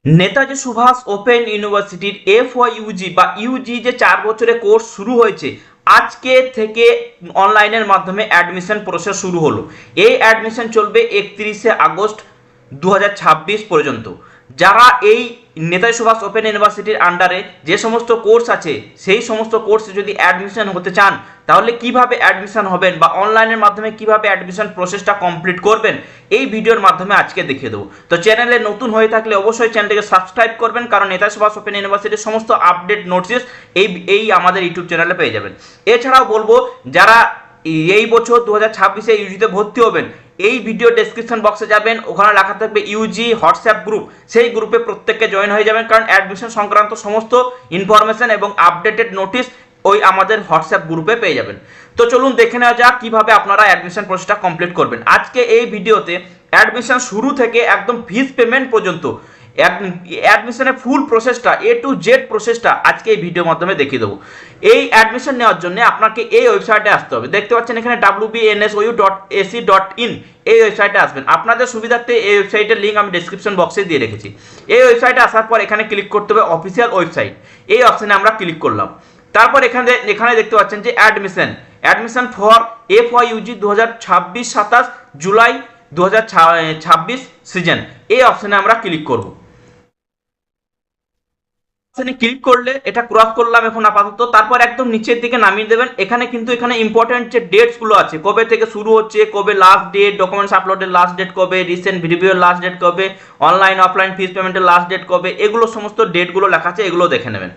Netaji Subhas open ইউনিভার্সিটির FYUG বা Yuji যে 4 বছরের কোর্স শুরু হয়েছে, আজকে থেকে অনলাইনের মাধ্যমে অ্যাডমিশন প্রসেস শুরু হলো। এই অ্যাডমিশন চলবে 31শে আগস্ট 2026 পর্যন্ত। যারা এই নেতাজি সুভাষ ওপেন ইউনিভার্সিটির আন্ডারে যে সমস্ত কোর্স আছে সেই সমস্ত কোর্সে যদি অ্যাডমিশন হতে চান, তাহলে কিভাবে অ্যাডমিশন হবেন বা অনলাইনের মাধ্যমে কিভাবে অ্যাডমিশন প্রসেসটা কমপ্লিট করবেন, এই ভিডিওর মাধ্যমে আজকে দেখিয়ে দেবো। তো চ্যানেলে নতুন হয়ে থাকলে অবশ্যই চ্যানেলটিকে সাবস্ক্রাইব করবেন, কারণ নেতাজি সুভাষ ওপেন ইউনিভার্সিটির সমস্ত আপডেট নোটিস এই আমাদের ইউটিউব চ্যানেলে পেয়ে যাবেন। এছাড়াও বলবো, যারা এই বছর 2026-এ ইউজিতে ভর্তি হবেন, এই ভিডিও ডেসক্রিপশন বক্সে যাবেন, ওখানে লেখা থাকবে ইউজি হোয়াটসঅ্যাপ গ্রুপ, সেই গ্রুপে প্রত্যেককে জয়েন হয়ে যাবেন, কারণ অ্যাডমিশন সংক্রান্ত সমস্ত ইনফরমেশন এবং আপডেটেড নোটিস ওই আমাদের হোয়াটসঅ্যাপ গ্রুপে পেয়ে যাবেন। তো চলুন দেখে নেওয়া যাক কিভাবে আপনারা অ্যাডমিশন প্রসেসটা কমপ্লিট করবেন। আজকে এই ভিডিওতে অ্যাডমিশন শুরু থেকে একদম ফিস পেমেন্ট পর্যন্ত অ্যাডমিশনের ফুল প্রসেসটা A to Z প্রসেসটা আজকে এই ভিডিওর মাধ্যমে দেখিয়ে দেবো। এই অ্যাডমিশন নেওয়ার জন্য আপনাকে এই ওয়েবসাইটে আসতে হবে। দেখতে পাচ্ছেন এখানে wbnsou.ac.in, এই ওয়েবসাইটে আসবেন। আপনাদের সুবিধার্থে এই ওয়েবসাইটের লিঙ্ক আমি ডেসক্রিপশন বক্সে দিয়ে রেখেছি। এই ওয়েবসাইটে আসার পর এখানে ক্লিক করতে হবে অফিসিয়াল ওয়েবসাইট। এই অপশনে আমরা ক্লিক করলাম। তারপর এখানে দেখতে পাচ্ছেন যে admission for FYUG 2026-27 July 2026 season, এই অপশনে আমরা ক্লিক করব। ক্লিক করলে এটা ক্রস করলাম এখন আপাতত। তারপর একদম নিচের দিকে নামিয়ে দেবেন। এখানে ইম্পর্টেন্ট যে ডেটস গুলো আছে, কবে থেকে শুরু হচ্ছে, কবে লাস্ট ডেট, ডকুমেন্টস আপলোডের লাস্ট ডেট কবে, রিসেন্ট ভিডিওর লাস্ট ডেট কবে, অনলাইন অফলাইন ফিস পেমেন্টের লাস্ট ডেট কবে, এগুলো সমস্ত ডেটগুলো লেখা আছে, এগুলো দেখে নেবেন।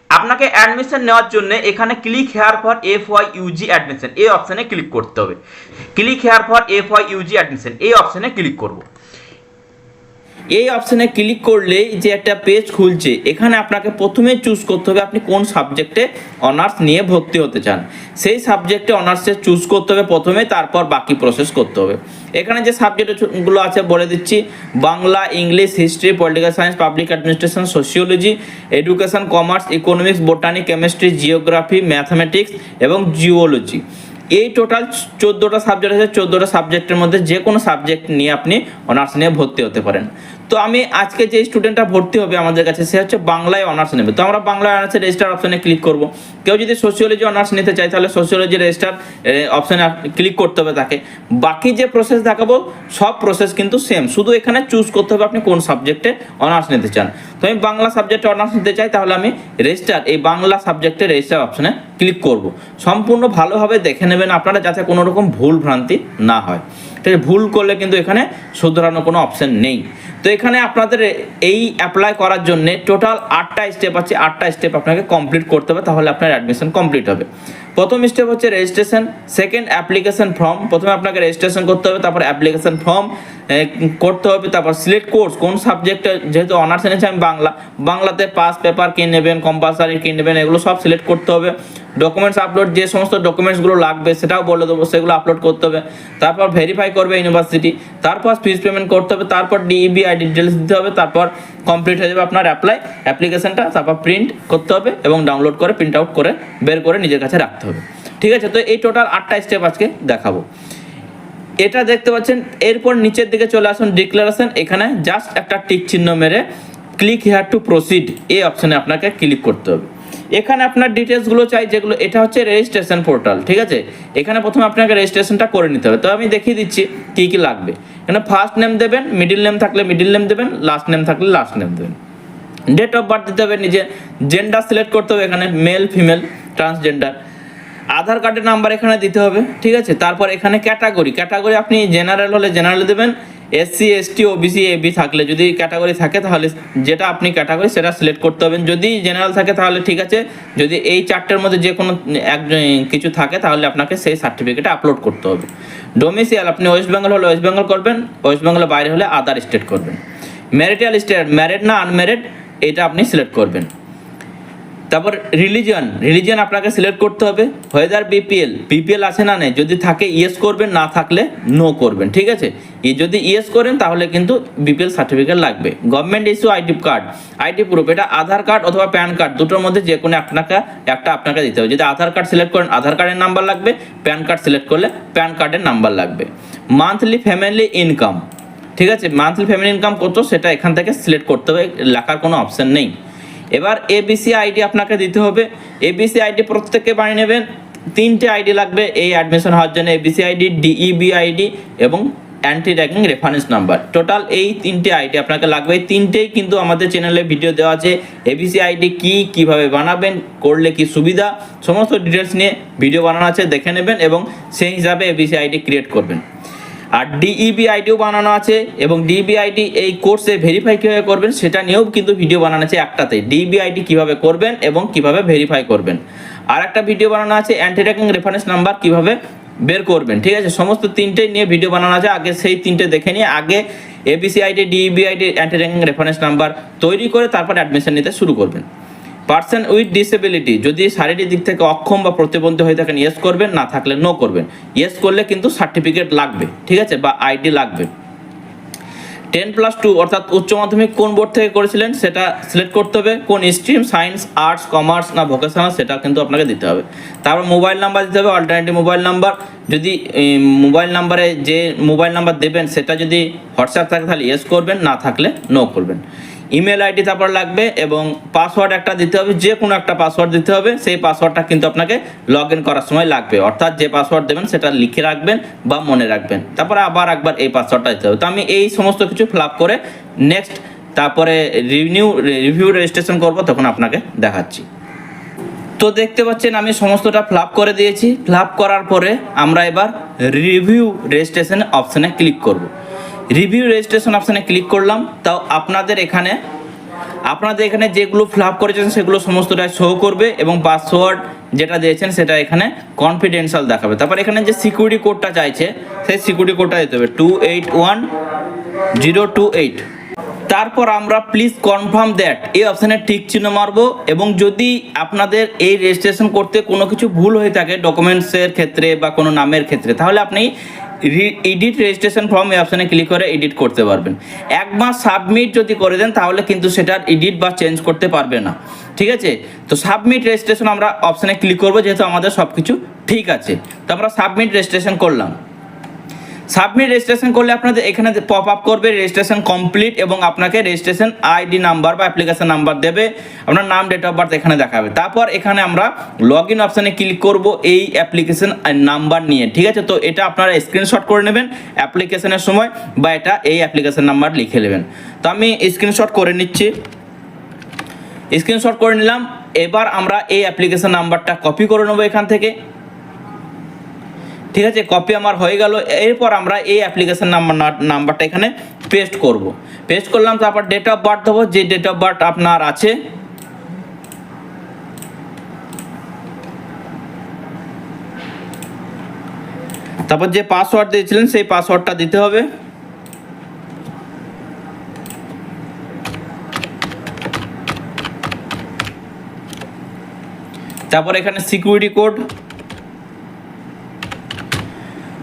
আপনাকে অ্যাডমিশন নেওয়ার জন্য এখানে click here for FYUG admission, এই অপশনে ক্লিক করতে হবে। Click here for FYUG admission, এই অপশনে ক্লিক করব। এই অপশনে ক্লিক করলেই যে একটা পেজ খুলছে, এখানে আপনাকে প্রথমে চুজ করতে হবে আপনি কোন সাবজেক্টে অনার্স নিয়ে ভর্তি হতে চান। সেই সাবজেক্টে অনার্সে চুজ করতে হবে প্রথমে, তারপর বাকি প্রসেস করতে হবে। এখানে যে সাবজেক্টগুলো আছে বলে দিচ্ছি: Bangla, English, history, political science, public administration, sociology, education, commerce, economics, botany, chemistry, geography, mathematics এবং জিওলজি। এই টোটাল 14টা সাবজেক্ট আছে। 14টা সাবজেক্টের মধ্যে যে কোনো সাবজেক্ট নিয়ে আপনি অনার্স নিয়ে ভর্তি হতে পারেন। তো আমি আজকে যে স্টুডেন্টটা ভর্তি হবে আমাদের কাছে, সে হচ্ছে বাংলায় অনার্স নেবে। তো আমরা বাংলায় অনার্সের রেজিস্টার অপশনে ক্লিক করব। কেউ যদি সোশিওলজি অনার্স নিতে চায়, তাহলে সোশিওলজি রেজিস্টার অপশনে ক্লিক করতে হবে তাকে। বাকি যে প্রসেস দেখাবো সব প্রসেস কিন্তু সেম, শুধু এখানে চুজ করতে হবে আপনি কোন সাবজেক্টে অনার্স নিতে চান। তো আমি বাংলা সাবজেক্টে অনার্স নিতে চাই, তাহলে আমি রেজিস্টার, এই বাংলা সাবজেক্টে রেজিস্টার অপশনে ক্লিক করব। সম্পূর্ণ ভালোভাবে দেখে নেবেন আপনারা, যাতে কোনো রকম ভুল ভ্রান্তি না হয়। ঠিক আছে, ভুল করলে কিন্তু এখানে শুধরানোর কোনো অপশন নেই। তো এখানে আপনাদের এই অ্যাপ্লাই করার জন্য টোটাল 8টা স্টেপ আছে। 8টা স্টেপ আপনাকে কমপ্লিট করতে হবে, তাহলে আপনার অ্যাডমিশন কমপ্লিট হবে। প্রথম স্টেপ হচ্ছে রেজিস্ট্রেশন, সেকেন্ড অ্যাপ্লিকেশন ফর্ম। প্রথমে আপনাকে রেজিস্ট্রেশন করতে হবে, তারপর অ্যাপ্লিকেশন ফর্ম করতে হবে, তারপর সিলেক্ট কোর্স, কোন সাবজেক্টে, যেহেতু অনার্স এনেছে আমি বাংলাতে পাস পেপার কি নেবেন, কম্পালসারি কি নেবেন, এগুলো সব সিলেক্ট করতে হবে। ডকুমেন্টস আপলোড, যে সমস্ত ডকুমেন্টসগুলো লাগবে সেটাও বলে দেবো, সেগুলো আপলোড করতে হবে। তারপর ভেরিফাই করবে ইউনিভার্সিটি, তারপর ফিস পেমেন্ট করতে হবে, তারপর DEBI ডিটেলস দিতে হবে, তারপর কমপ্লিট হয়ে যাবে আপনার অ্যাপ্লিকেশনটা। তারপর প্রিন্ট করতে হবে এবং ডাউনলোড করে প্রিন্ট আউট করে বের করে নিজের কাছে রাখতে হবে। ঠিক আছে, তো এই টোটাল 8টা স্টেপ আজকে দেখাবো। এটা দেখতে পাচ্ছেন। এরপর নিচের দিকে চলে আসুন, ডিক্লারেশন। এখানে জাস্ট একটা টিক চিহ্ন মেরে ক্লিক হেয়ার টু প্রসিড, এই অপশনে আপনাকে ক্লিক করতে হবে। এখানে আপনার ডিটেলসগুলো চাই, যেগুলো, এটা হচ্ছে রেজিস্ট্রেশন পোর্টাল। ঠিক আছে, এখানে প্রথমে আপনাকে রেজিস্ট্রেশনটা করে নিতে হবে। তো আমি দেখিয়ে দিচ্ছি কী কী লাগবে। এখানে ফার্স্ট নেম দেবেন, মিডিল নেম থাকলে মিডিল নেম দেবেন, লাস্ট নেম থাকলে লাস্ট নেম দেবেন। ডেট অফ বার্থ দিতে হবে, নিজে জেন্ডার সিলেক্ট করতে হবে, এখানে মেল, ফিমেল, ট্রান্সজেন্ডার। আধার কার্ডের নাম্বার এখানে দিতে হবে। ঠিক আছে, তারপর এখানে ক্যাটাগরি আপনি জেনারেল হলে জেনারেল দেবেন, SC ST OBC AB থাকলে, যদি ক্যাটাগরি থাকে তাহলে যেটা আপনি ক্যাটাগরি সেটা সিলেক্ট করতে হবে। যদি জেনারেল থাকে তাহলে ঠিক আছে, যদি এই 4টের মধ্যে যে কোনো কিছু থাকে তাহলে আপনাকে সেই সার্টিফিকেট আপলোড করতে হবে। ডোমিসাইল, আপনি ওয়েস্ট বেঙ্গল হলে ওয়েস্ট বেঙ্গল করবেন, ওয়েস্ট বেঙ্গলের বাইরে হলে আদার স্টেট করবেন। ম্যারিটাল স্টেট, ম্যারিড না আনম্যারিড, এটা আপনি সিলেক্ট করবেন। তারপর রিলিজিয়ন আপনাকে সিলেক্ট করতে হবে। ওয়েদার বিপিএল আছে না নেই, যদি থাকে ইয়েস করবেন, না থাকলে নো করবেন। ঠিক আছে, যদি ইয়েস করেন তাহলে কিন্তু বিপিএল সার্টিফিকেট লাগবে। গভর্নমেন্ট ইস্যু আইডি প্রুফ, এটা আধার কার্ড অথবা প্যান কার্ড, দুটোর মধ্যে যে কোনো আপনাকে দিতে হবে। যদি আধার কার্ড সিলেক্ট করেন আধার কার্ডের নাম্বার লাগবে, প্যান কার্ড সিলেক্ট করলে প্যান কার্ডের নাম্বার লাগবে। মান্থলি ফ্যামিলি ইনকাম, ঠিক আছে, মান্থলি ফ্যামিলি ইনকাম কত সেটা এখান থেকে সিলেক্ট করতে হবে, লেখার কোনো অপশন নেই। এবার এবিসি আইডি আপনাকে দিতে হবে। এবিসি আইডি প্রত্যেকে বানিয়ে নেবেন, 3টে আইডি লাগবে এই অ্যাডমিশন হওয়ার জন্য, এবিসি আইডি, ডিইবি আইডি এবং anti ragging reference number. Total এই 3টে আইডি আপনাকে লাগবে। এই 3টেই কিন্তু আমাদের চ্যানেলে ভিডিও দেওয়া আছে। এবিসি আইডি কি, কিভাবে বানাবেন, করলে কি সুবিধা, সমস্ত ডিটেলস নিয়ে ভিডিও বানানো আছে, দেখে নেবেন এবং সেই হিসাবে এবিসি আইডি ক্রিয়েট করবেন। আর ডিইবি আইডিও বানানো আছে এবং ডিইবি আইডি এই কোর্সে ভেরিফাই কীভাবে করবেন সেটা নিয়েও কিন্তু ভিডিও বানানো আছে একটাতেই, ডিইবি আইডি কীভাবে করবেন এবং কিভাবে ভেরিফাই করবেন। আর একটা ভিডিও বানানো আছে অ্যান্টি র্যাগিং রেফারেন্স নাম্বার কিভাবে বের করবেন। ঠিক আছে, সমস্ত 3টেই নিয়ে ভিডিও বানানো আছে। আগে সেই 3টে দেখে নিয়ে আগে ABC ID, DEB ID, anti ragging reference number তৈরি করে তারপর অ্যাডমিশন নিতে শুরু করবেন। পার্সন উইথ ডিসেবিলিটি, যদি শারীরিক দিক থেকে অক্ষম বা প্রতিবন্ধী হয়ে থাকেন ইয়েস করবেন, না থাকলে নো করবেন। ইয়েস করলে কিন্তু সার্টিফিকেট লাগবে, ঠিক আছে, বা আইডি লাগবে। 10+2 অর্থাৎ উচ্চ মাধ্যমিক কোন বোর্ড থেকে করেছিলেন সেটা সিলেক্ট করতে হবে, কোন স্ট্রিম, সায়েন্স, আর্টস, কমার্স না ভোকেশনাল সেটা কিন্তু আপনাকে দিতে হবে। তারপর মোবাইল নাম্বার দিতে হবে, অল্টারনেটিভ মোবাইল নাম্বার। যদি মোবাইল নাম্বারে যে মোবাইল নাম্বার দেবেন সেটা যদি হোয়াটসঅ্যাপ থাকে তাহলে ইয়েস করবেন, না থাকলে নো করবেন। ইমেল আইডি তারপর লাগবে এবং পাসওয়ার্ড একটা দিতে হবে, যে কোনো একটা পাসওয়ার্ড দিতে হবে। সেই পাসওয়ার্ডটা কিন্তু আপনাকে লগ ইন করার সময় লাগবে, অর্থাৎ যে পাসওয়ার্ড দেবেন সেটা লিখে রাখবেন বা মনে রাখবেন, তারপরে আবার একবার এই পাসওয়ার্ডটা দিতে হবে। তো আমি এই সমস্ত কিছু ফিল আপ করে নেক্সট তারপরে রিভিউ রেজিস্ট্রেশন করব, তখন আপনাকে দেখাচ্ছি। তো দেখতে পাচ্ছেন আমি সমস্তটা ফিল আপ করে দিয়েছি। ফিল আপ করার পরে আমরা এবার রিভিউ রেজিস্ট্রেশন অপশানে ক্লিক করব। রিভিউ রেজিস্ট্রেশন অপশানে ক্লিক করলাম। তাও আপনাদের এখানে যেগুলো ফিল আপ করেছেন সেগুলো সমস্তটা শো করবে এবং পাসওয়ার্ড যেটা দিয়েছেন সেটা এখানে কনফিডেন্সিয়াল দেখাবে। তারপর এখানে যে সিকিউরিটি কোডটা চাইছে সেই সিকিউরিটি কোডটা দিতে হবে 281028। তারপর আমরা প্লিজ কনফার্ম দ্যাট এই অপশানে ঠিক চিহ্ন মারবো এবং যদি আপনাদের এই রেজিস্ট্রেশন করতে কোনো কিছু ভুল হয়ে থাকে ডকুমেন্টসের ক্ষেত্রে বা কোনো নামের ক্ষেত্রে, তাহলে আপনি এডিট রেজিস্ট্রেশন ফর্ম এই অপশানে ক্লিক করে এডিট করতে পারবেন। একবার সাবমিট যদি করে দেন তাহলে কিন্তু সেটার এডিট বা চেঞ্জ করতে পারবে না, ঠিক আছে। তো সাবমিট রেজিস্ট্রেশন আমরা অপশানে ক্লিক করবো, যেহেতু আমাদের সব কিছু ঠিক আছে। তো আমরা সাবমিট রেজিস্ট্রেশন করলাম। সাবমিট রেজিস্ট্রেশন করলে আপনাদের এখানে পপ আপ করবে রেজিস্ট্রেশন কমপ্লিট এবং আপনাকে রেজিস্ট্রেশন আইডি নাম্বার বা অ্যাপ্লিকেশন নাম্বার দেবে, আপনার নাম, ডেট অফ বার্থ এখানে দেখাবে। তারপর এখানে আমরা লগ ইন অপশানে ক্লিক করব এই অ্যাপ্লিকেশন নাম্বার নিয়ে, ঠিক আছে। তো এটা আপনারা স্ক্রিনশট করে নেবেন অ্যাপ্লিকেশনের সময় বা এটা এই অ্যাপ্লিকেশন নাম্বার লিখে নেবেন। তো আমি স্ক্রিনশট করে নিচ্ছি, স্ক্রিনশট করে নিলাম। এবার আমরা এই অ্যাপ্লিকেশন নাম্বারটা কপি করে নেবো এখান থেকে, ঠিক আছে। কপি আমার হয়ে গেল। এরপর আমরা এই অ্যাপ্লিকেশন নাম্বারটা এখানে পেস্ট করব। পেস্ট করলাম, তারপর ডেট অফ বার্থ দেবো, যে ডেট অফ বার্থ আপনার আছে। তারপর যে পাসওয়ার্ড দিয়েছিলেন সেই পাসওয়ার্ডটা দিতে হবে। তারপর এখানে সিকিউরিটি কোড।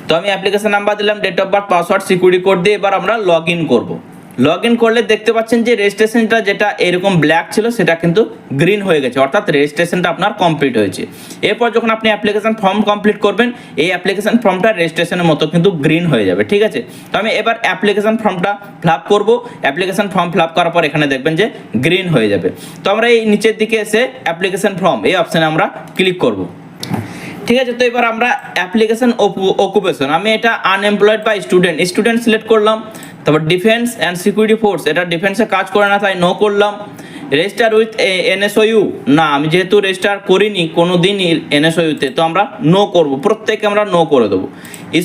তো আমি অ্যাপ্লিকেশন নাম্বার দিলাম, date of birth, password, security code দিয়ে এবার আমরা লগ ইন করবো। লগ ইন করলে দেখতে পাচ্ছেন যে রেজিস্ট্রেশনটা যেটা এরকম ব্ল্যাক ছিল সেটা কিন্তু গ্রিন হয়ে গেছে, অর্থাৎ রেজিস্ট্রেশনটা আপনার কমপ্লিট হয়েছে। এরপর যখন আপনি অ্যাপ্লিকেশন ফর্ম কমপ্লিট করবেন এই অ্যাপ্লিকেশন ফর্মটা রেজিস্ট্রেশনের মতো কিন্তু গ্রিন হয়ে যাবে, ঠিক আছে। তো আমি এবার অ্যাপ্লিকেশন ফর্মটা ফিল আপ করবো। অ্যাপ্লিকেশন ফর্ম ফিল আপ করার পর এখানে দেখবেন যে গ্রিন হয়ে যাবে। তো আমরা এই নিচের দিকে এসে অ্যাপ্লিকেশন ফর্ম এই অপশানে আমরা ক্লিক করব, ঠিক আছে। তো এবার আমরা অ্যাপ্লিকেশন অকুপেশন, আমি এটা আনএমপ্লয়েড বা স্টুডেন্ট সিলেক্ট করলাম। তারপর ডিফেন্স অ্যান্ড সিকিউরিটি ফোর্স, এটা ডিফেন্সে কাজ করে না তাই নো করলাম। রেজিস্টার উইথ NSOU, না আমি যেহেতু রেজিস্টার করিনি কোনো দিনই NSOU-তে, তো আমরা নো করব, প্রত্যেকে আমরা নো করে দেবো।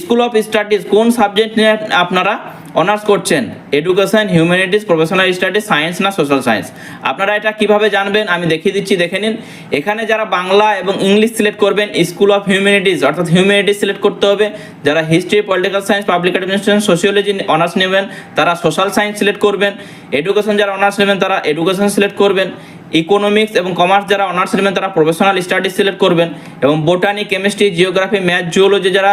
স্কুল অফ স্টাডিজ, কোন সাবজেক্ট নিয়ে আপনারা অনার্স করছেন, education, humanities, professional studies, science না সোশ্যাল সায়েন্স। আপনারা এটা কিভাবে জানবেন আমি দেখিয়ে দিচ্ছি, দেখে নিন। এখানে যারা বাংলা এবং ইংলিশ সিলেক্ট করবেন স্কুল অফ হিউম্যানিটিস অর্থাৎ হিউম্যানিটিস সিলেক্ট করতে হবে। যারা history, political science, public administration, sociology honours নেবেন তারা সোশ্যাল সায়েন্স সিলেক্ট করবেন। এডুকেশন যারা অনার্স নেবেন তারা এডুকেশন সিলেক্ট করবেন। ইকোনমিক্স এবং কমার্স যারা অনার্স নেবেন তারা প্রফেশনাল স্টাডিজ সিলেক্ট করবেন। এবং botany, chemistry, geography, math, geology যারা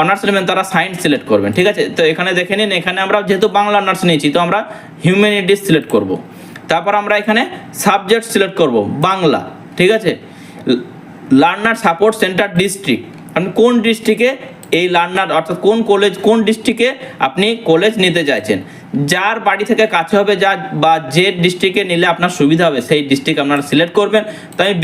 অনার্স নেবেন তারা সায়েন্স সিলেক্ট করবেন, ঠিক আছে। তো এখানে দেখে নিন, এখানে আমরা যেহেতু বাংলা অনার্স নিয়েছি তো আমরা হিউম্যানিটিস সিলেক্ট করব। তারপর আমরা এখানে সাবজেক্ট সিলেক্ট করব বাংলা, ঠিক আছে। লার্নার সাপোর্ট সেন্টার ডিস্ট্রিক্ট, আপনি কোন ডিস্ট্রিক্টে এই লার্নার অর্থাৎ কোন কলেজ কোন ডিস্ট্রিক্টে আপনি কলেজ নিতে চাইছেন, যার বাড়ি থেকে কাছে হবে বা যে ডিস্ট্রিক্টে নিলে আপনার সুবিধা হবে সেই ডিস্ট্রিক্ট আপনারা সিলেক্ট করবেন। তো আমি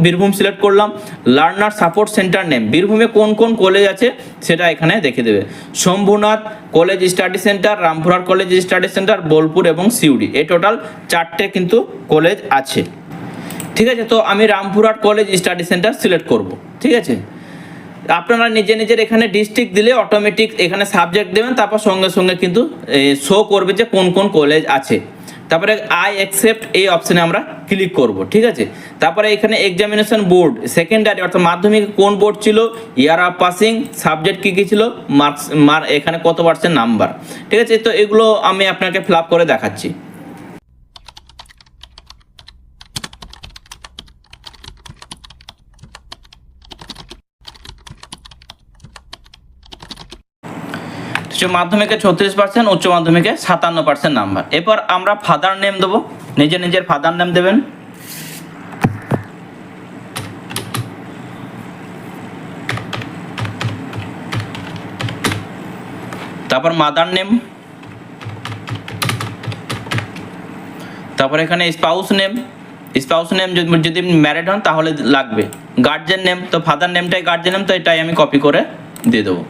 বীরভূম সিলেক্ট করলাম। লার্নার সাপোর্ট সেন্টার নেম, বীরভূমে কোন কোন কলেজ আছে সেটা এখানে দেখে দেবে। Shambhunath college study centre, Rampurhat college study centre, Bolpur এবং সিউড়ি, এই টোটাল 4টে কিন্তু কলেজ আছে। ঠিক আছে, তো আমি Rampurhat college study centre select করব। ঠিক আছে, আপনারা নিজের এখানে ডিস্ট্রিক্ট দিলে অটোমেটিক এখানে সাবজেক্ট দেবেন, তারপর সঙ্গে সঙ্গে কিন্তু শো করবে যে কোন কোন কলেজ আছে। তারপরে আই অ্যাকসেপ্ট এই অপশানে আমরা ক্লিক করব। ঠিক আছে, তারপরে এখানে এক্সামিনেশন বোর্ড সেকেন্ডারি অর্থাৎ মাধ্যমিক কোন বোর্ড ছিল, ইয়ার অফ পাসিং, সাবজেক্ট কী কী ছিল, মার্কস এখানে কত পার্সেন্ট নাম্বার। ঠিক আছে, তো এগুলো আমি আপনাকে ফিল আপ করে দেখাচ্ছি। মাধ্যমিকে 36%, উচ্চ মাধ্যমিকে 57% নাম্বার। এরপর আমরা ফাদার নেম দেবো, নিজের ফাদার নেম দেবেন। তারপর মাদার নেম, তারপর এখানে স্পাউস নেম যদি ম্যারিড হন তাহলে লাগবে। গার্জেন নেম, তো ফাদার নেমটাই গার্জেন নেম, তো এটাই আমি কপি করে দিয়ে দেবো।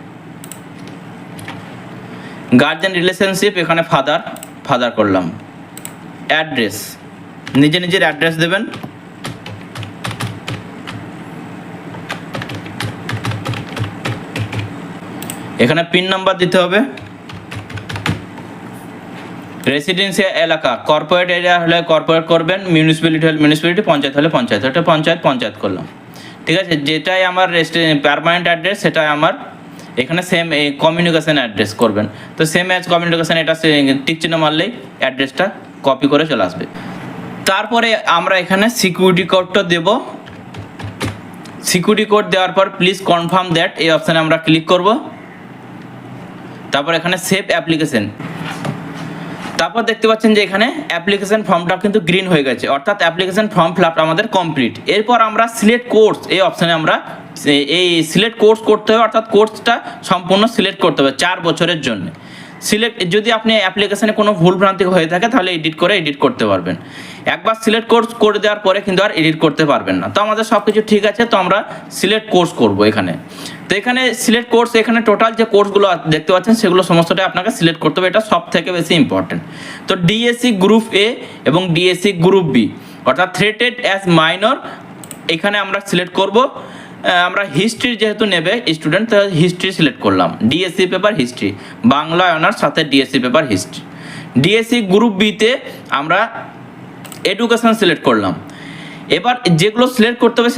গার্জেন রিলেশনশিপ, এখানে ফাদার করলাম। অ্যাড্রেস, নিজের অ্যাড্রেস দেবেন। এখানে পিন নাম্বার দিতে হবে। রেসিডেন্সিয়াল এলাকা, কর্পোরেট এরিয়া হলে কর্পোরেট করবেন, মিউনিসিপ্যালিটি হলে মিউনিসিপ্যালিটি, পঞ্চায়েত হলে পঞ্চায়েত, এটা পঞ্চায়েত করলাম। ঠিক আছে, যেটাই আমার পার্মানেন্ট অ্যাড্রেস সেটাই আমার এখানে সেম এই কমিউনিকেশন অ্যাড্রেস করবেন। তো সেম অ্যাজ কমিউনিকেশন, এটা টিক চিহ্ন মারলেই অ্যাড্রেসটা কপি করে চলে আসবে। তারপরে আমরা এখানে সিকিউরিটি কোডটা দেব। সিকিউরিটি কোড দেওয়ার পর প্লিজ কনফার্ম দ্যাট এই অপশানে আমরা ক্লিক করব। তারপর এখানে সেভ অ্যাপ্লিকেশন, তারপর দেখতে পাচ্ছেন যে এখানে অ্যাপ্লিকেশন ফর্মটা কিন্তু গ্রিন হয়ে গেছে, অর্থাৎ অ্যাপ্লিকেশন ফর্ম ফিল আপ আমাদের কমপ্লিট। এরপর আমরা সিলেক্ট কোর্স এই অপশানে আমরা এই সিলেক্ট কোর্স করতে হবে, অর্থাৎ কোর্সটা সম্পূর্ণ সিলেক্ট করতে হবে 4 বছরের জন্য। যদি আপনি অ্যাপ্লিকেশনে কোনো ভুলভ্রান্তি হয়ে থাকে তাহলে এডিট করতে পারবেন। একবার সিলেক্ট কোর্স করে দেওয়ার পরে কিন্তু আর এডিট করতে পারবেন না। তো আমাদের সব কিছু ঠিক আছে, তো আমরা সিলেক্ট কোর্স করব এখানে। তো এখানে সিলেক্ট কোর্স, এখানে টোটাল যে কোর্সগুলো দেখতে পাচ্ছেন সেগুলো সমস্তটাই আপনাকে সিলেক্ট করতে হবে, এটা সব থেকে বেশি ইম্পর্টেন্ট। তো ডিএসসি গ্রুপ এ এবং ডিএসসি গ্রুপ বি অর্থাৎ থ্রেটেড অ্যাজ মাইনর, এখানে আমরা সিলেক্ট করব। আমরা হিস্ট্রি যেহেতু নেবে স্টুডেন্ট, তো হিস্ট্রি সিলেক্ট করলাম। DSC paper history, Bangla honours সাথে DSC paper history. DSC group বিতে আমরা এডুকেশন সিলেক্ট করলাম। এবার যেগুলো সিলেক্ট করতে হবে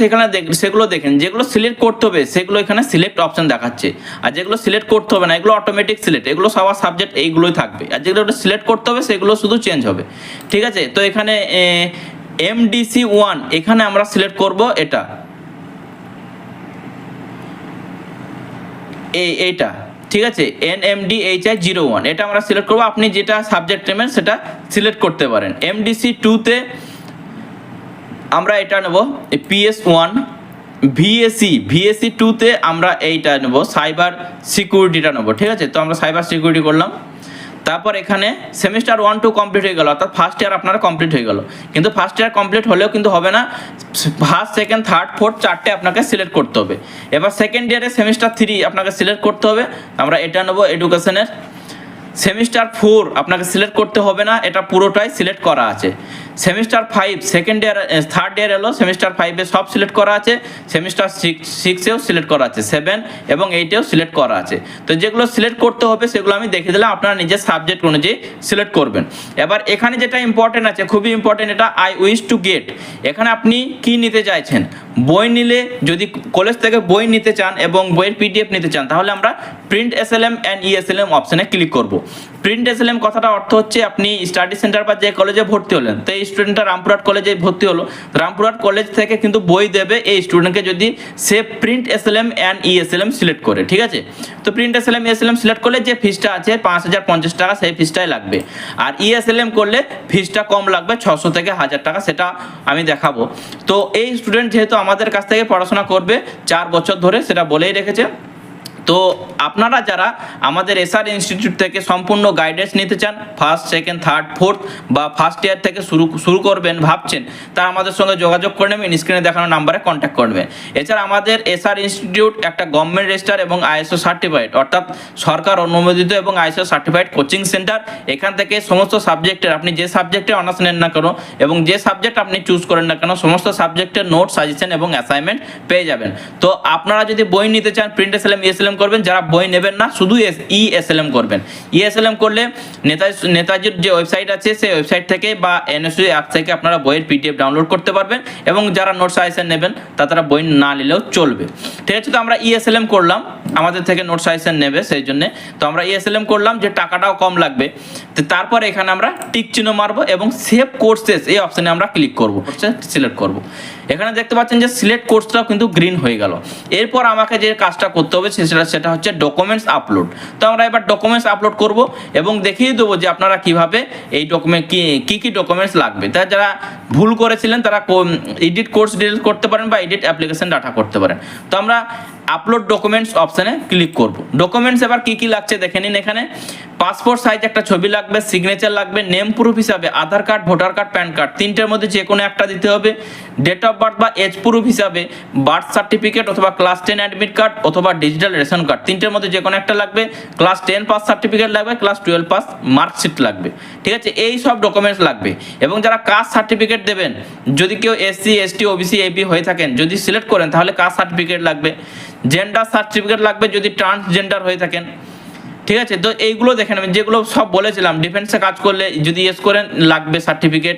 সেগুলো দেখেন, যেগুলো সিলেক্ট করতে হবে সেগুলো এখানে সিলেক্ট অপশন দেখাচ্ছে, আর যেগুলো সিলেক্ট করতে হবে না এগুলো অটোমেটিক সিলেক্ট, এগুলো সবার সাবজেক্ট এইগুলোই থাকবে, আর যেগুলো সিলেক্ট করতে হবে সেগুলো শুধু চেঞ্জ হবে। ঠিক আছে, তো এখানে MDC 1 এখানে আমরা সিলেক্ট করব এটা, এইটা। ঠিক আছে, NMDHI01 এটা আমরা সিলেক্ট করব। আপনি যেটা সাবজেক্ট নেবেন সেটা সিলেক্ট করতে পারেন। MDC 2তে আমরা এটা নেব PS1। VAC 2তে আমরা এইটা নেব সাইবার সিকিউরিটিটা নেব। ঠিক আছে, তো আমরা সাইবার সিকিউরিটি করলাম। তারপর এখানে সেমিস্টার 1-2 কমপ্লিট হয়ে গেল, অর্থাৎ ফার্স্ট ইয়ার আপনারা কমপ্লিট হয়ে গেল। কিন্তু ফার্স্ট ইয়ার কমপ্লিট হলেও কিন্তু হবে না, ফার্স্ট, সেকেন্ড, থার্ড, ফোর্থ 4টে আপনাকে সিলেক্ট করতে হবে। এবার সেকেন্ড ইয়ারে সেমিস্টার 3 আপনাকে সিলেক্ট করতে হবে, আমরা এটা নেব এডুকেশনের। সেমিস্টার 4 আপনাকে সিলেক্ট করতে হবে না, এটা পুরোটাই সিলেক্ট করা আছে। Semester 5 second year third year এলো, সেমিস্টার 5-এ সব সিলেক্ট করা আছে। সেমিস্টার 6-এও সিলেক্ট করা আছে, 7 এবং 8-এও সিলেক্ট করা আছে। তো যেগুলো সিলেক্ট করতে হবে সেগুলো আমি দেখে দিলাম, আপনারা নিজের সাবজেক্ট অনুযায়ী সিলেক্ট করবেন। এবার এখানে যেটা ইম্পর্টেন্ট আছে, খুবই ইম্পর্টেন্ট, এটা আই উইশ টু গেট। এখানে আপনি কি নিতে চাইছেন, বই নিলে, যদি কলেজ থেকে বই নিতে চান এবং বইয়ের PDF নিতে চান তাহলে আমরা প্রিন্ট SLM অ্যান্ড ESLM অপশানে ক্লিক করব। প্রিন্ট SLM কথাটা অর্থ হচ্ছে আপনি স্টাডি সেন্টার বা যে কলেজে ভর্তি হলেন, তো এই স্টুডেন্টটা রামপুরহাট কলেজে ভর্তি হলো, রামপুরহাট কলেজ থেকে কিন্তু বই দেবে এই স্টুডেন্টকে যদি সে print SLM and ESLM select করে। ঠিক আছে, তো প্রিন্ট SLM ESLM সিলেক্ট করলে যে ফিসটা আছে 5050 টাকা, সেই ফিসটাই লাগবে। আর ESLM করলে ফিসটা কম লাগবে, 600 থেকে 1000 টাকা, সেটা আমি দেখাবো। তো এই স্টুডেন্ট যেহেতু আমাদের কাছ থেকে পড়াশোনা করবে 4 বছর ধরে, সেটা বলেই রেখেছে। তো আপনারা যারা আমাদের এসআর ইনস্টিটিউট থেকে সম্পূর্ণ গাইডেন্স নিতে চান, ফার্স্ট সেকেন্ড থার্ড ফোর্থ বা ফার্স্ট ইয়ার থেকে শুরু করবেন ভাবছেন, তারা আমাদের সঙ্গে যোগাযোগ করে নেবেন, স্ক্রিনে দেখানো নাম্বারে কন্ট্যাক্ট করবেন। এছাড়া আমাদের এসআর ইনস্টিটিউট একটা গভর্নমেন্ট রেজিস্টার এবং আইএসও সার্টিফাইড, অর্থাৎ সরকার অনুমোদিত এবং আইএসও সার্টিফাইড কোচিং সেন্টার। এখান থেকে সমস্ত সাবজেক্টের, আপনি যে সাবজেক্টে অনার্স নেন না কেন এবং যে সাবজেক্ট আপনি চুজ করেন না কেন, সমস্ত সাবজেক্টের নোট, সাজেশন এবং অ্যাসাইনমেন্ট পেয়ে যাবেন। তো আপনারা যদি বই নিতে চান প্রিন্ট এসএলএম ইএসএলএম করবেন, যারা বই নেবেন না শুধু ইএসএলএম করবেন। ইএসএলএম করলে নেতাজির যে ওয়েবসাইট আছে সেই ওয়েবসাইট থেকে বা এনএসইউ অ্যাপ থেকে আপনারা বইয়ের পিডিএফ ডাউনলোড করতে পারবেন, এবং যারা নোট সাজেশন নেবেন তারা বই না নিলেও চলবে। ঠিক আছে, তো আমরা ইএসএলএম করলাম, আমাদের থেকে নোট সাজেশন নেবে সেই জন্য, তো আমরা ইএসএলএম করলাম, যে টাকাটাও কম লাগবে। তো তারপর এখানে আমরা টিক চিহ্ন মারবো এবং সেভ কোর্সেস এই অপশানে আমরা ক্লিক করবো, সিলেক্ট করব। এখানে দেখতে পাচ্ছেন যে সিলেক্ট কোর্সটাও কিন্তু গ্রিন হয়ে গেল। এরপর আমাকে যে কাজটা করতে হবে সেটা হচ্ছে ডকুমেন্টস আপলোড। তো আমরা এবার ডকুমেন্টস আপলোড করব এবং দেখিয়ে দেবো যে আপনারা কিভাবে এই ডকুমেন্ট কি ডকুমেন্টস লাগবে। তাই যারা ভুল করেছিলেন তারা এডিট কোর্স ডিটেলস করতে পারেন বা এডিট অ্যাপ্লিকেশন ডাটা করতে পারেন। তো আমরা আপলোড ডকুমেন্টস অপশানে ক্লিক করব। ডকুমেন্টস এবার কি লাগছে দেখে নিন। এখানে পাসপোর্ট সাইজ একটা ছবি লাগবে, সিগনেচার লাগবে, নেম প্রুফ হিসাবে Aadhaar card, voter card, PAN card, তিনটের মধ্যে যে কোনো একটা দিতে হবে। ডেট অফ বার্থ বা এজ প্রুফ হিসাবে বার্থ সার্টিফিকেট অথবা ক্লাস 10 অ্যাডমিট কার্ড অথবা ডিজিটাল রেশন কার্ড, তিনটের মধ্যে যে কোনো একটা লাগবে। ক্লাস 10 পাস সার্টিফিকেট লাগবে, ক্লাস 12 পাস মার্কশিট লাগবে। ঠিক আছে, এই সব ডকুমেন্টস লাগবে। এবং যারা কাস্ট সার্টিফিকেট দেবেন, যদি কেউ এসসি এসটি ওবিসি এবি হয়ে থাকেন, যদি সিলেক্ট করেন তাহলে কাস্ট সার্টিফিকেট লাগবে। জেন্ডার সার্টিফিকেট লাগবে যদি ট্রান্সজেন্ডার হয়ে থাকেন। ঠিক আছে, তো এইগুলো দেখে নেবেন, যেগুলো সব বলেছিলাম। ডিফেন্সে কাজ করলে যদি ইয়েস করেন লাগবে সার্টিফিকেট,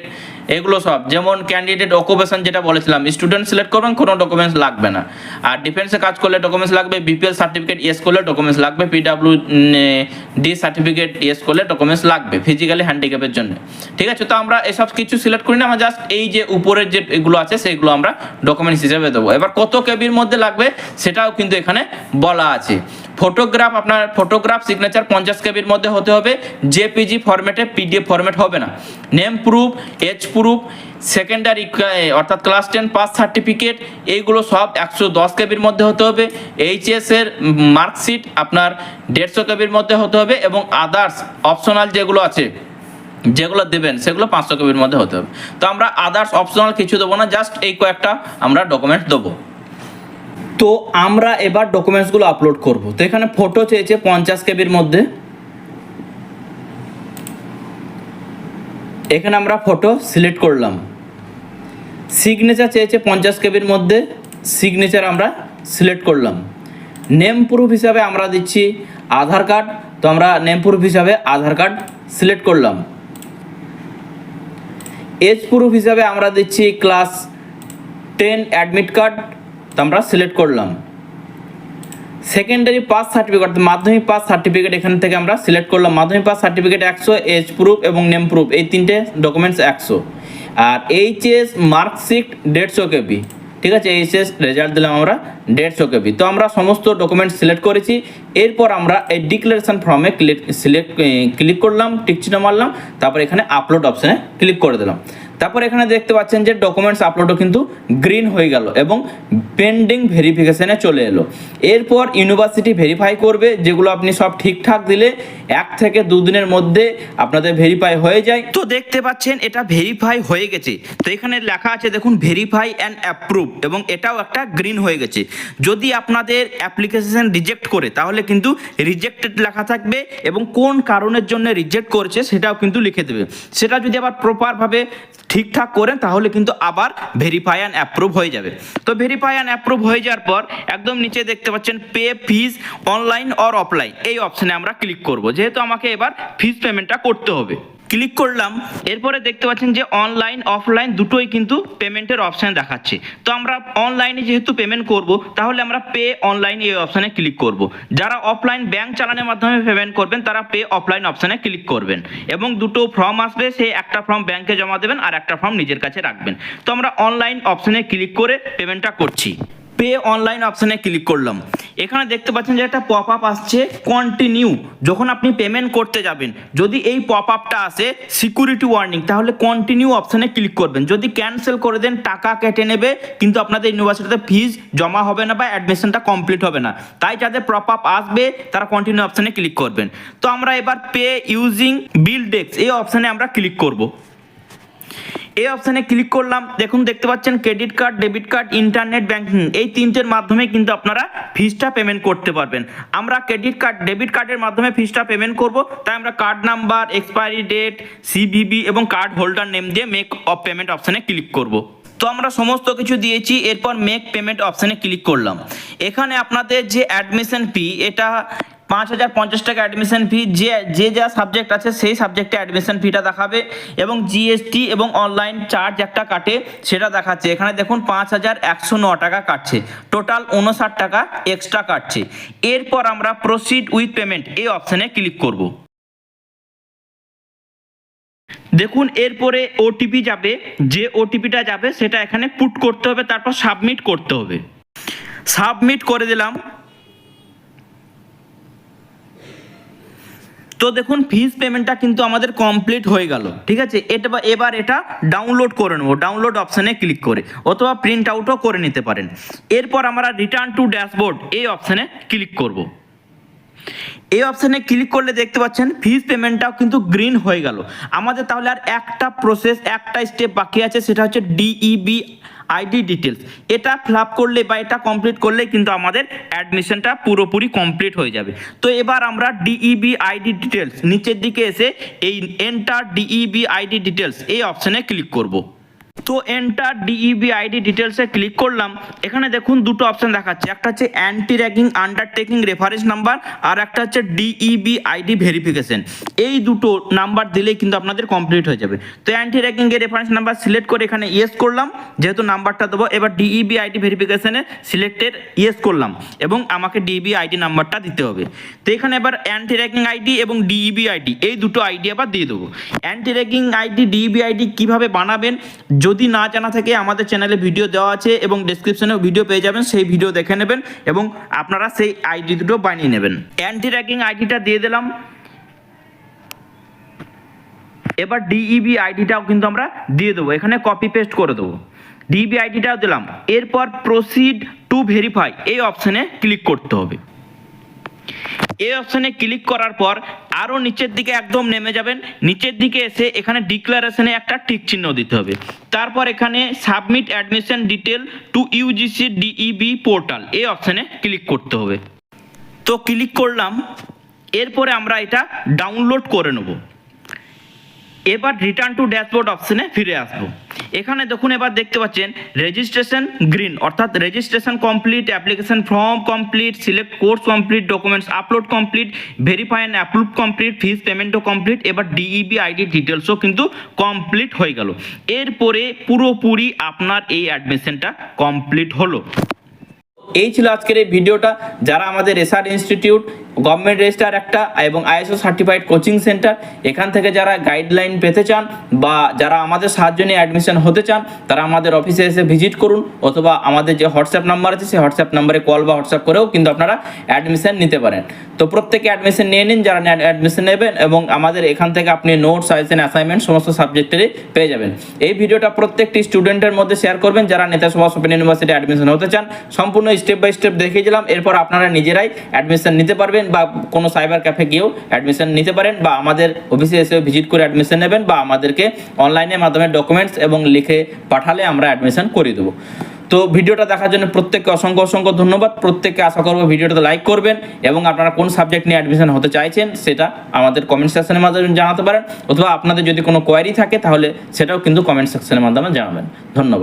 এগুলো সব। যেমন ক্যান্ডিডেট অকুপেশন যেটা বলেছিলাম, স্টুডেন্ট সিলেক্ট করবেন কোনো ডকুমেন্টস লাগবে না। আর ডিফেন্সে কাজ করলে ডকুমেন্টস লাগবে, বিপিএল সার্টিফিকেট ইয়েস করলে ডকুমেন্টস লাগবে, পিডব্লিউডি সার্টিফিকেট ইয়েস করলে ডকুমেন্টস লাগবে ফিজিক্যালি হ্যান্ডিক্যাপের জন্য। ঠিক আছে, তো আমরা এসব কিছু সিলেক্ট করি না, আমরা জাস্ট এই যে উপরের যে এগুলো আছে সেইগুলো আমরা ডকুমেন্টস হিসেবে দেবো। এবার কত কেবির মধ্যে লাগবে সেটাও কিন্তু এখানে বলা আছে। ফটোগ্রাফ, আপনার ফটোগ্রাফ সিগনেচার 50 কেবির মধ্যে হতে হবে, জেপিজি ফরম্যাটে, পিডিএফ ফরম্যাট হবে না। Name proof, age proof, secondary অর্থাৎ ক্লাস 10 পাস সার্টিফিকেট, এইগুলো সব 110 কেবির মধ্যে হতে হবে। এইচএস এর মার্কশিট আপনার 150 কেবির মধ্যে হতে হবে, এবং আদার্স অপশনাল যেগুলো আছে যেগুলো দেবেন সেগুলো 500 কেবির মধ্যে হতে হবে। তো আমরা আদার্স অপশনাল কিছু দেবো না, জাস্ট এই কয়েকটা আমরা ডকুমেন্টস দেবো। তো আমরা এবার ডকুমেন্টসগুলো আপলোড করব। তো এখানে ফটো চেয়েছে 50 কেবির মধ্যে, এখানে আমরা ফটো সিলেক্ট করলাম। সিগনেচার চেয়েছে 50 কেবির মধ্যে, সিগনেচার আমরা সিলেক্ট করলাম। নেম প্রুফ হিসাবে আমরা দিচ্ছি আধার কার্ড, তো আমরা নেম প্রুফ হিসাবে আধার কার্ড সিলেক্ট করলাম। এজ প্রুফ হিসাবে আমরা দিচ্ছি ক্লাস 10 অ্যাডমিট কার্ড, তো আমরা সিলেক্ট করলাম। সেকেন্ডারি পাস সার্টিফিকেট, মাধ্যমিক পাস সার্টিফিকেট এখান থেকে আমরা সিলেক্ট করলাম। মাধ্যমিক পাস সার্টিফিকেট 100, এজ প্রুফ এবং নেম প্রুফ এই তিনটে ডকুমেন্টস 100। আর এইচএস মার্কশিট 150 কেবি। ঠিক আছে, এইচএস রেজাল্ট দিলাম আমরা 150 কেবি। তো আমরা সমস্ত ডকুমেন্টস সিলেক্ট করেছি। এরপর আমরা এই ডিক্লারেশন ফর্মে ক্লিক করলাম, টিক চিহ্ন মারলাম, তারপর এখানে আপলোড অপশানে ক্লিক করে দিলাম। তারপর এখানে দেখতে পাচ্ছেন যে ডকুমেন্টস আপলোডও কিন্তু গ্রিন হয়ে গেল এবং পেন্ডিং ভেরিফিকেশনে চলে এলো। এরপর ইউনিভার্সিটি ভেরিফাই করবে, যেগুলো আপনি সব ঠিকঠাক দিলে 1 থেকে 2 দিনের মধ্যে আপনাদের ভেরিফাই হয়ে যায়। তো দেখতে পাচ্ছেন এটা ভেরিফাই হয়ে গেছে। তো এখানে লেখা আছে দেখুন ভেরিফাই অ্যান্ড অ্যাপ্রুভ, এবং এটাও একটা গ্রিন হয়ে গেছে। যদি আপনাদের অ্যাপ্লিকেশন রিজেক্ট করে তাহলে কিন্তু রিজেক্টেড লেখা থাকবে, এবং কোন কারণের জন্য রিজেক্ট করেছে সেটাও কিন্তু লিখে দেবে। সেটা যদি আবার প্রপারভাবে ঠিকঠাক করেন তাহলে কিন্তু আবার ভেরিফাই অ্যান্ড অ্যাপ্রুভ হয়ে যাবে। তো ভেরিফাই অ্যান্ড অ্যাপ্রুভ হয়ে যাওয়ার পর একদম নিচে দেখতে পাচ্ছেন pay fees online or offline, এই অপশানে আমরা ক্লিক করব, যেহেতু আমাকে এবার ফিজ পেমেন্টটা করতে হবে। ক্লিক করলাম। এরপরে দেখতে পাচ্ছেন যে অনলাইন অফলাইন দুটোই কিন্তু পেমেন্টের অপশান দেখাচ্ছে। তো আমরা অনলাইনে যেহেতু পেমেন্ট করব তাহলে আমরা পে অনলাইন এই অপশানে ক্লিক করব। যারা অফলাইন ব্যাংক চালানোর মাধ্যমে পেমেন্ট করবেন তারা পে অফলাইন অপশানে ক্লিক করবেন, এবং দুটো ফর্ম আসবে, সেই একটা ফর্ম ব্যাংকে জমা দেবেন আর একটা ফর্ম নিজের কাছে রাখবেন। তো আমরা অনলাইন অপশানে ক্লিক করে পেমেন্টটা করছি। পে অনলাইন অপশানে ক্লিক করলাম। এখানে দেখতে পাচ্ছেন যে একটা পপ আপ আসছে কন্টিনিউ। যখন আপনি পেমেন্ট করতে যাবেন, যদি এই পপ আপটা আসে সিকিউরিটি ওয়ার্নিং, তাহলে কন্টিনিউ অপশানে ক্লিক করবেন। যদি ক্যান্সেল করে দেন টাকা কেটে নেবে, কিন্তু আপনাদের ইউনিভার্সিটিতে ফিজ জমা হবে না বা অ্যাডমিশনটা কমপ্লিট হবে না। তাই যাদের পপ আপ আসবে তারা কন্টিনিউ অপশানে ক্লিক করবেন। তো আমরা এবার পে ইউজিং বিল ডেস্ক এই অপশানে আমরা ক্লিক করব। এই অপশানে ক্লিক করলাম। দেখুন দেখতে পাচ্ছেন credit card, debit card, internet banking, এই তিনটের মাধ্যমে কিন্তু আপনারা ফিজটা পেমেন্ট করতে পারবেন। আমরা ক্রেডিট কার্ড, ডেবিট কার্ডের মাধ্যমে ফিজটা পেমেন্ট করব, তাই আমরা card number, expiry date, CVV এবং কার্ড হোল্ডার নেম দিয়ে মেক অফ পেমেন্ট অপশানে ক্লিক করব। তো আমরা সমস্ত কিছু দিয়েছি, এরপর মেক পেমেন্ট অপশানে ক্লিক করলাম। এখানে আপনাদের যে অ্যাডমিশন ফি, এটা 5,050 টাকা অ্যাডমিশন ফি, যে যা সাবজেক্ট আছে সেই সাবজেক্টে অ্যাডমিশন ফিটা দেখাবে এবং জিএসটি এবং অনলাইন চার্জ একটা কাটে সেটা দেখাচ্ছে। এখানে দেখুন 5,109 টাকা কাটছে, টোটাল 59 টাকা এক্সট্রা কাটছে। এরপর আমরা প্রসিড উইথ পেমেন্ট এই অপশানে ক্লিক করব। দেখুন এরপরে ওটিপি যাবে, যে ওটিপিটা যাবে সেটা এখানে পুট করতে হবে, তারপর সাবমিট করতে হবে। সাবমিট করে দিলাম। তো দেখুন ফিজ পেমেন্টটা কিন্তু আমাদের কমপ্লিট হয়ে গেল, ঠিক আছে। এবার এটা ডাউনলোড করে নেবো, ডাউনলোড অপশানে ক্লিক করে, অথবা প্রিন্ট আউটও করে নিতে পারেন। এরপর আমরা রিটার্ন টু ড্যাশবোর্ড এই অপশানে ক্লিক করব। এই অপশানে ক্লিক করলে দেখতে পাচ্ছেন ফিজ পেমেন্টটাও কিন্তু গ্রিন হয়ে গেল আমাদের। তাহলে আর একটা প্রসেস, একটা স্টেপ বাকি আছে, সেটা হচ্ছে ডিইবি আইডি ডিটেলস। এটা ফিল আপ করলে বা এটা কমপ্লিট করলে কিন্তু আমাদের অ্যাডমিশনটা পুরোপুরি কমপ্লিট হয়ে যাবে। তো এবার আমরা ডিইবি আইডি ডিটেলস নিচের দিকে এসে এই এন্টার ডিইবি আইডি ডিটেলস এই অপশানে ক্লিক করব। তো এন্টার ডিইবি আইডি ডিটেলসে ক্লিক করলাম। এখানে দেখুন দুটো অপশন দেখাচ্ছে, একটা হচ্ছে anti ragging undertaking reference number, আর একটা হচ্ছে ডিইবি আইডি ভেরিফিকেশন। এই দুটো নাম্বার দিলেই কিন্তু আপনাদের কমপ্লিট হয়ে যাবে। তো অ্যান্টি র্যাগিং এর রেফারেন্স নাম্বার সিলেক্ট করে এখানে ইয়েস করলাম, যেহেতু নাম্বারটা দেবো। এবার ডিইবি আইডি ভেরিফিকেশনে সিলেক্টেড ইয়েস করলাম এবং আমাকে ডিইবি আইডি নাম্বারটা দিতে হবে। তো এখানে এবার অ্যান্টি র্যাগিং আইডি এবং ডিইবি আইডি এই দুটো আইডি আবার দিয়ে দেবো। Anti ragging ID, DEB ID কীভাবে বানাবেন যদি না জানা থাকে আমাদের চ্যানেলে ভিডিও দেওয়া আছে এবং ডেসক্রিপশনেও ভিডিও পেয়ে যাবেন, সেই ভিডিও দেখে নেবেন এবং আপনারা সেই আইডি দুটো বানিয়ে নেবেন। অ্যান্টি র্যাগিং আইডিটা দিয়ে দিলাম। এবার ডিইবি আইডিটাও কিন্তু আমরা দিয়ে দেবো, এখানে কপি পেস্ট করে দেবো। ডিইবি আইডিটাও দিলাম। এরপর প্রসিড টু ভেরিফাই এই অপশানে ক্লিক করতে হবে। এই অপশানে ক্লিক করার পর আরও নিচের দিকে একদম নেমে যাবেন, নিচের দিকে এসে এখানে ডিক্লারেশনে একটা টিক চিহ্ন দিতে হবে। তারপর এখানে submit admission detail to UGC DEB portal এই অপশানে ক্লিক করতে হবে। তো ক্লিক করলাম। এরপরে আমরা এটা ডাউনলোড করে নেব। এবার রিটার্ন টু ড্যাশবোর্ড অপশানে ফিরে আসবো। এখানে দেখুন এবার দেখতে পাচ্ছেন রেজিস্ট্রেশন গ্রিন, অর্থাৎ registration complete, application form complete, select course complete, documents upload complete, verify and approve complete, fees পেমেন্টও কমপ্লিট। এবার ডিইবি আইডি ডিটেলসও কিন্তু কমপ্লিট হয়ে গেল। এরপরে পুরোপুরি আপনার এই অ্যাডমিশনটা কমপ্লিট হলো। এই ছিল আজকের এই ভিডিওটা। যারা আমাদের এসআর ইনস্টিটিউট গভর্নমেন্ট রেজিস্টার একটা এবং আইএসও সার্টিফাইড কোচিং সেন্টার, এখান থেকে যারা গাইডলাইন পেতে চান বা যারা আমাদের সাহায্য নিয়ে অ্যাডমিশন হতে চান, তারা আমাদের অফিসে এসে ভিজিট করুন, অথবা আমাদের যে হোয়াটসঅ্যাপ নাম্বার আছে সেই হোয়াটসঅ্যাপ নাম্বারে কল বা হোয়াটসঅ্যাপ করেও কিন্তু আপনারা অ্যাডমিশন নিতে পারেন। তো প্রত্যেকে অ্যাডমিশন নিয়ে নিন যারা অ্যাডমিশন নেবেন, এবং আমাদের এখান থেকে আপনি নোটস, সাজেশন, অ্যাসাইনমেন্ট সমস্ত সাবজেক্টেরই পেয়ে যাবেন। এই ভিডিওটা প্রত্যেকটি স্টুডেন্টের মধ্যে শেয়ার করবেন যারা Netaji Subhas open university admission হতে চান। সম্পূর্ণ স্টেপ বাই স্টেপ দেখিয়ে দিলাম। এরপর আপনারা নিজেরাই অ্যাডমিশন নিতে পারবেন, বা কোনো সাইবার ক্যাফে গিয়েও অ্যাডমিশন নিতে পারেন, বা আমাদের অফিসে এসে ভিজিট করে অ্যাডমিশন নেবেন, বা আমাদেরকে অনলাইনের মাধ্যমে ডকুমেন্টস এবং লিখে পাঠালে আমরা অ্যাডমিশন করে দেবো। তো ভিডিওটা দেখার জন্য প্রত্যেককে অসংখ্য অসংখ্য ধন্যবাদ। প্রত্যেককে আশা করবো ভিডিওটাতে লাইক করবেন, এবং আপনারা কোন সাবজেক্ট নিয়ে অ্যাডমিশন হতে চাইছেন সেটা আমাদের কমেন্ট সেকশনের মাধ্যমে জানাতে পারেন, অথবা আপনাদের যদি কোনো কোয়ারি থাকে তাহলে সেটাও কিন্তু কমেন্ট সেকশনের মাধ্যমে জানাবেন। ধন্যবাদ।